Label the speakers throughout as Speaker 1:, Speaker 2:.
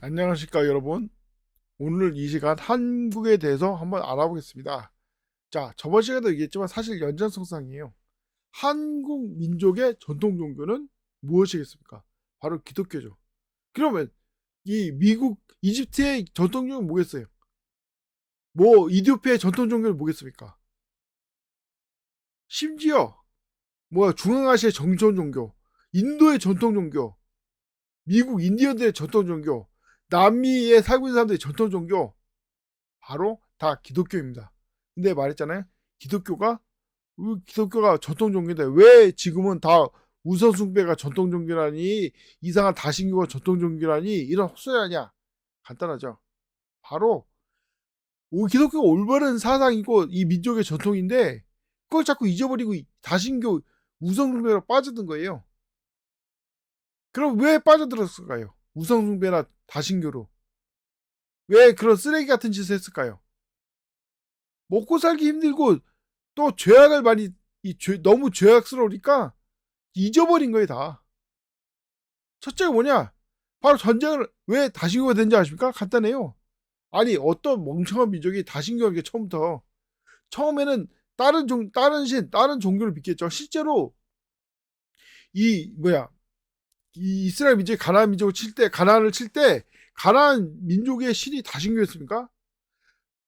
Speaker 1: 안녕하십니까 여러분. 오늘 이 시간 한국에 대해서 한번 알아보겠습니다. 자, 저번 시간에도 얘기했지만 사실 연장선상이에요. 한국 민족의 전통 종교는 무엇이겠습니까? 바로 기독교죠. 그러면 이 미국 이집트의 전통 종교는 뭐겠어요? 뭐 이디오피아의 전통 종교는 뭐겠습니까? 심지어 뭐야 중앙아시아의 정전 종교, 인도의 전통 종교, 미국 인디언들의 전통 종교, 남미에 살고 있는 사람들의 전통 종교, 바로 다 기독교입니다. 근데 말했잖아요. 기독교가 기독교가 전통 종교인데 왜 지금은 다 우선 숭배가 전통 종교라니, 이상한 다신교가 전통 종교라니, 이런 헛소리 하냐? 간단하죠. 바로 기독교가 올바른 사상이고 이 민족의 전통인데 그걸 자꾸 잊어버리고 다신교 우선 숭배로 빠져든 거예요. 그럼 왜 빠져들었을까요? 우선 숭배나 다신교로 왜 그런 쓰레기 같은 짓을 했을까요? 먹고 살기 힘들고 또 죄악을 많이 너무 죄악스러우니까 잊어버린 거예요 다. 첫째가 뭐냐? 바로 전쟁을 왜 다신교가 된지 아십니까? 간단해요. 아니 어떤 멍청한 민족이 다신교한 게 처음부터 처음에는 다른 종교를 믿겠죠. 실제로 이 뭐야 이 이스라엘 민족이 가나안 민족을 칠 때 가나안을 칠 때 가나안 민족의 신이 다신교였습니까?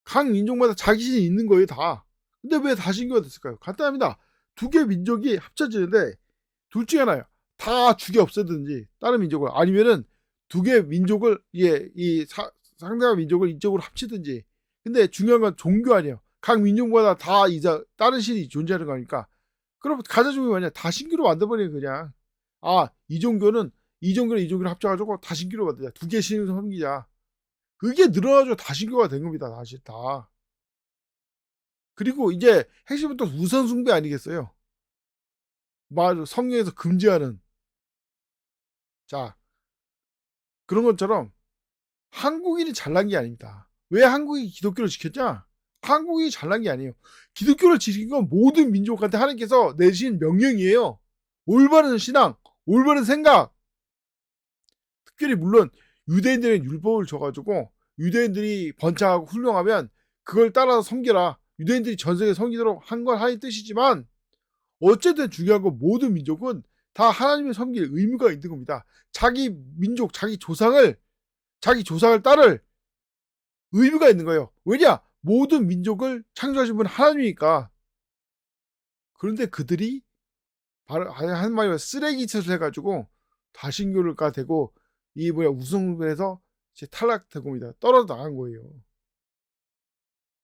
Speaker 1: 각 민족마다 자기 신이 있는 거예요 다. 근데 왜 다신교가 됐을까요? 간단합니다. 두 개 민족이 합쳐지는데 둘 중에 하나예요. 다 죽여 없애든지 다른 민족을, 아니면은 두 개 민족을 상대방 민족을 이쪽으로 합치든지. 근데 중요한 건 종교 아니에요. 각 민족마다 다 이제 다른 신이 존재하는 거니까. 그럼 가장 중요한 게 뭐냐? 다 신교로 만들어버리는 그냥. 이 종교는 이 종교를 합쳐가지고 다 신교로 만들자. 두 개 신을 섬기자. 그게 늘어나서 다 신교가 된 겁니다. 사실 다. 그리고 이제 핵심은 또 우선 숭배 아니겠어요? 말 성경에서 금지하는. 자, 그런 것처럼 한국인이 잘난 게 아닙니다. 왜 한국이 기독교를 지켰냐? 한국이 잘난 게 아니에요. 기독교를 지킨 건 모든 민족한테 하나님께서 내신 명령이에요. 올바른 신앙, 올바른 생각. 특별히 물론 유대인들은 율법을 줘가지고 유대인들이 번창하고 훌륭하면 그걸 따라서 섬겨라. 유대인들이 전 세계 섬기도록 한 건 하나의 뜻이지만 어쨌든 중요한 건 모든 민족은 다 하나님을 섬길 의무가 있는 겁니다. 자기 민족, 자기 조상을 따를 의무가 있는 거예요. 왜냐? 모든 민족을 창조하신 분은 하나님이니까. 그런데 그들이 바로 한 마디로 쓰레기 짓을 해가지고 다신교가 되고 이 우승에서 탈락된 겁니다. 떨어져 나간 거예요.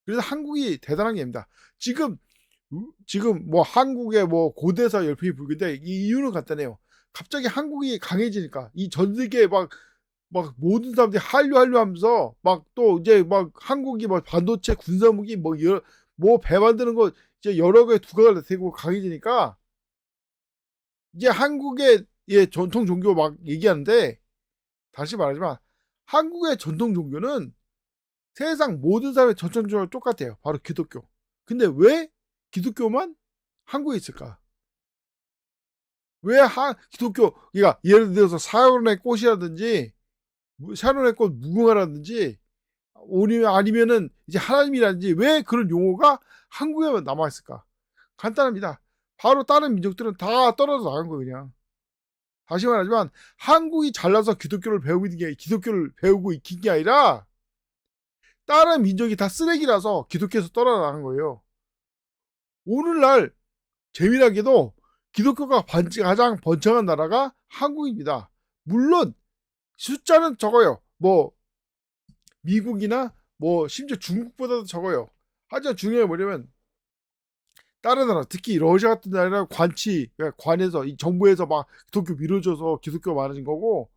Speaker 1: 그래서 한국이 대단한 게 아닙니다. 지금 뭐 한국의 뭐 고대사 열풍이 불는데 이 이유는 간단해요. 갑자기 한국이 강해지니까 이 전 세계 막 모든 사람들이 한류 하면서 막 또 이제 막 한국이 막 반도체 군사무기 뭐 배 만드는 거 이제 여러 개 두각을 내고 강해지니까 이제 한국의 전통 종교 막 얘기하는데, 다시 말하지만 한국의 전통 종교는 세상 모든 사람의 전통 종교가 똑같아요. 바로 기독교. 근데 왜 기독교만 한국에 있을까? 왜 기독교, 그러니까 예를 들어서 사요의 꽃이라든지 샤론의 꽃 무궁화라든지 아니면은 이제 하나님이라든지 왜 그런 용어가 한국에만 남아있을까? 간단합니다. 바로 다른 민족들은 다 떨어져 나간 거예요, 그냥. 다시 말하지만 한국이 잘나서 기독교를 배우고 익힌 게 아니라 다른 민족이 다 쓰레기라서 기독교에서 떨어져 나간 거예요. 오늘날 재미나게도 기독교가 가장 번창한 나라가 한국입니다. 물론 숫자는 적어요. 뭐 미국이나 뭐 심지어 중국보다도 적어요. 하지만 중요한 게 뭐냐면 다른 나라, 특히 러시아 같은 나라는 그러니까 관에서 이 정부에서 막 기독교 밀어줘서 기독교가 많아진 거고,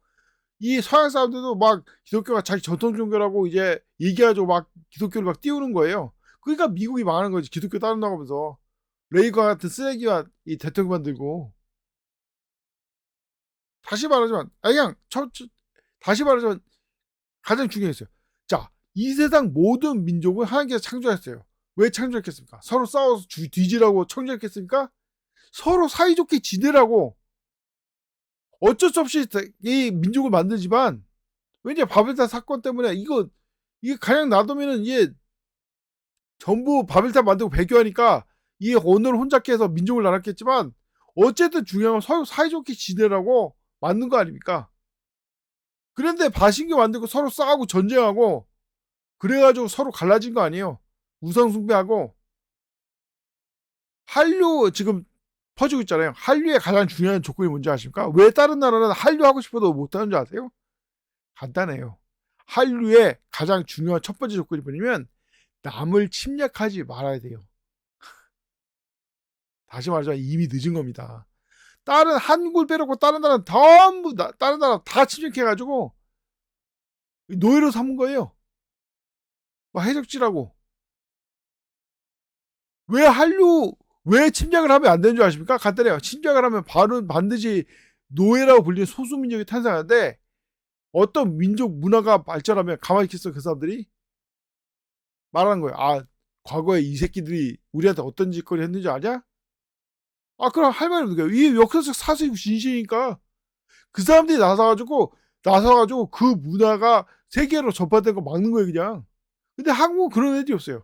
Speaker 1: 이 서양 사람들도 막 기독교가 자기 전통 종교라고 이제 얘기하죠. 막 기독교를 막 띄우는 거예요. 그러니까 미국이 망하는 거지. 기독교 따라 나가면서 레이건 같은 쓰레기와 이 대통령 만들고. 다시 말하지만 다시 말하자면 가장 중요했어요. 자, 이 세상 모든 민족을 하나님께서 창조했어요. 왜 창조했겠습니까? 서로 싸워서 뒤지라고 창조했겠습니까? 서로 사이좋게 지내라고. 어쩔 수 없이 이 민족을 만들지만 왜냐 바벨탑 사건 때문에 이게 그냥 놔두면은 이게 전부 바벨탑 만들고 배교하니까 이 언어를 혼잡게 해서 민족을 나눴겠지만 어쨌든 중요한 건 서로 사이좋게 지내라고 만든 거 아닙니까? 그런데 바신교 만들고 서로 싸우고 전쟁하고 그래가지고 서로 갈라진 거 아니에요. 우상숭배하고 한류 지금 퍼지고 있잖아요. 한류의 가장 중요한 조건이 뭔지 아십니까? 왜 다른 나라는 한류 하고 싶어도 못하는 줄 아세요? 간단해요. 한류의 가장 중요한 첫 번째 조건이 뭐냐면 남을 침략하지 말아야 돼요. 다시 말하자면 이미 늦은 겁니다. 다른 한국을 빼놓고 다른 나라는 전부 다른 나라 다 침략해가지고 노예로 삼은 거예요. 막 해적지라고. 왜 한류 왜 침략을 하면 안 되는 줄 아십니까? 간단해요. 침략을 하면 바로 반드시 노예라고 불리는 소수민족이 탄생하는데 어떤 민족 문화가 발전하면 가만히 있겠어 그 사람들이? 말하는 거예요. 아 과거에 이 새끼들이 우리한테 어떤 짓거리 했는지 아냐? 아 그럼 할 말이 없는 거예요. 이게 역사적 사실이고 진실이니까 그 사람들이 나서가지고 그 문화가 세계로 전파된 거 막는 거예요 그냥. 근데 한국은 그런 애들이 없어요.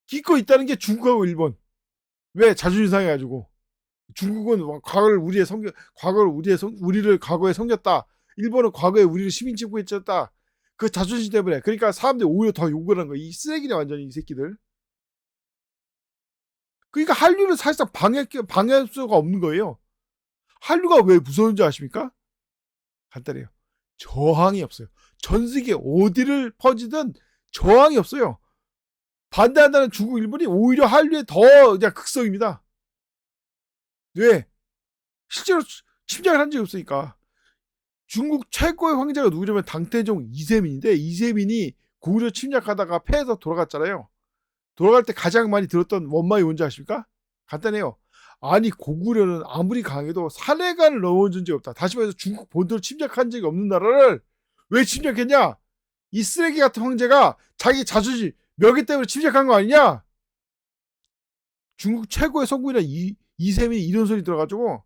Speaker 1: 기껏 있다는 게 중국하고 일본. 왜 자존심 상해가지고 중국은 우리를 과거에 섬겼다. 일본은 과거에 우리를 시민 취급했었다. 그 자존심 때문에. 그러니까 사람들이 오히려 더 욕을 한 거야. 이 쓰레기네 완전히 이 새끼들. 그러니까 한류는 사실상 방해할 수가 없는 거예요. 한류가 왜 무서운지 아십니까? 간단해요. 저항이 없어요. 전 세계 어디를 퍼지든 저항이 없어요. 반대한다는 중국, 일본이 오히려 한류에 더 그냥 극성입니다. 왜? 실제로 침략을 한 적이 없으니까. 중국 최고의 황제가 누구냐면 당태종 이세민인데 이세민이 고구려 침략하다가 패해서 돌아갔잖아요. 돌아갈 때 가장 많이 들었던 원망이 뭔지 아십니까? 간단해요. 아니 고구려는 아무리 강해도 산해관을 넘어준 적이 없다. 다시 말해서 중국 본토를 침략한 적이 없는 나라를 왜 침략했냐? 이 쓰레기 같은 황제가 자기 자존심 명예 때문에 침략한 거 아니냐? 중국 최고의 성군이라 이세민이 이런 소리 들어가지고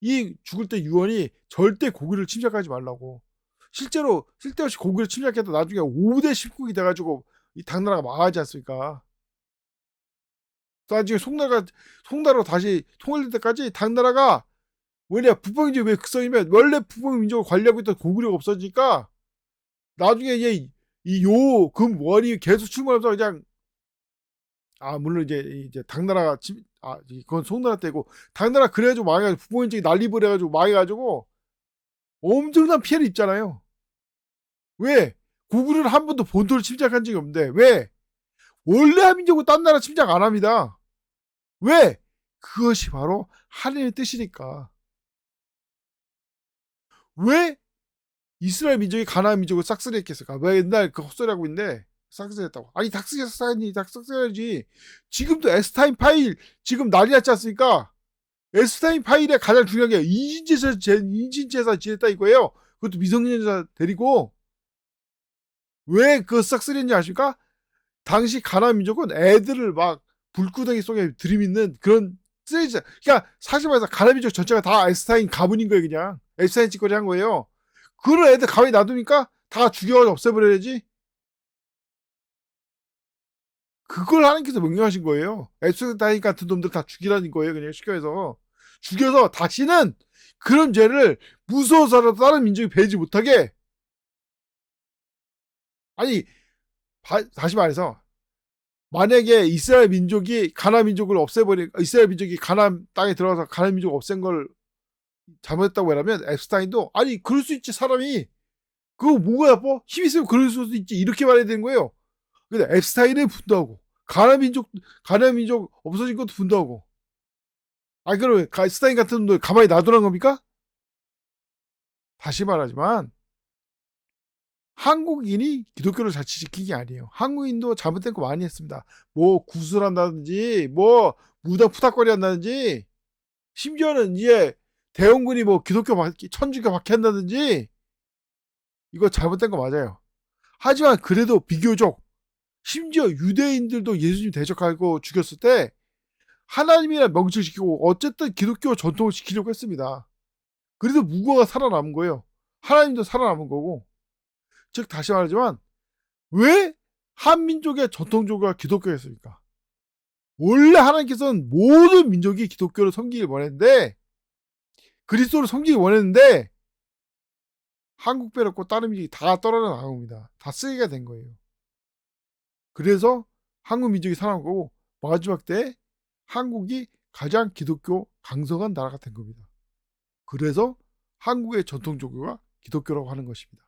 Speaker 1: 이 죽을 때 유언이 절대 고구려를 침략하지 말라고. 실제로 쓸데없이 고구려 침략해도 나중에 5대 10국이 돼가지고 이 당나라가 망하지 않습니까? 나중에 송나라로 다시 통일될 때까지 당나라가 왜냐 북방민족이 왜 극성이면 원래 북방민족을 관리하고 있던 고구려가 없어지니까 나중에 이금 원이 계속 출몰하면서 그냥 물론 이제 당나라가 그건 송나라 때고 당나라 그래가지고 망해가지고 북방민족이 난리벌 해가지고 망해가지고 엄청난 피해를 입잖아요. 왜? 고구려는 한 번도 본토를 침략한 적이 없는데 왜? 원래 한민족은 딴 나라 침략 안 합니다. 왜? 그것이 바로 하나님의 뜻이니까. 왜 이스라엘 민족이 가나안 민족을 싹쓸이했겠을까? 왜 옛날 그 헛소리하고 있는데 싹쓸이했다고? 아니 싹쓸이야지. 지금도 에스타인 파일 지금 난리 났지 않습니까? 에스타인 파일에 가장 중요한 게 인신제사 지냈다 이거예요. 그것도 미성년자 데리고 왜 그 싹쓸이했는지 아십니까? 당시 가나안 민족은 애들을 막 불구덩이 속에 들이밀는 그런 쓰레기. 그러니까 사실 말해서 가나안 민족 전체가 다 에스타인 가문인 거예요 그냥. 에스타인 짓거리 한 거예요. 그런 애들 가만히 놔두니까 다 죽여가지고 없애버려야지. 그걸 하나님께서 명령하신 거예요. 에스타인 같은 놈들 다 죽이라는 거예요 그냥 쉽게 해서. 죽여서 다시는 그런 죄를 무서워서라도 다른 민족이 배지 못하게. 아니 다시 말해서 만약에 이스라엘 민족이 이스라엘 민족이 가나안 땅에 들어가서 가나안 민족을 없앤 걸 잘못했다고 하면 앱스타인도 아니 그럴 수 있지 사람이 그거 뭐가 나빠? 힘 있으면 그럴 수도 있지 이렇게 말해야 되는 거예요. 근데 앱스타인은 분노하고 가나안 민족 없어진 것도 분노하고. 그러면 앱스타인 같은 놈들 가만히 놔두란 겁니까? 다시 말하지만 한국인이 기독교를 잘 지키는 게 아니에요. 한국인도 잘못된 거 많이 했습니다. 뭐 구술한다든지 뭐 무당 푸닥거리 한다든지 심지어는 이제 대원군이 뭐 천주교 박해한다든지 이거 잘못된 거 맞아요. 하지만 그래도 비교적 심지어 유대인들도 예수님 대적하고 죽였을 때 하나님이란 명칭을 지키고 어쨌든 기독교 전통을 지키려고 했습니다. 그래도 무고가 살아남은 거예요. 하나님도 살아남은 거고 즉 다시 말하지만 왜 한민족의 전통종교가 기독교였습니까? 원래 하나님께서는 모든 민족이 기독교를 섬기길 원했는데, 그리스도를 섬기길 원했는데 한국 빼놓고 다른 민족이 다 떨어져 나간 겁니다. 다 쓰레기가 된 거예요. 그래서 한국 민족이 살아난 거고, 마지막 때 한국이 가장 기독교 강성한 나라가 된 겁니다. 그래서 한국의 전통 종교가 기독교라고 하는 것입니다.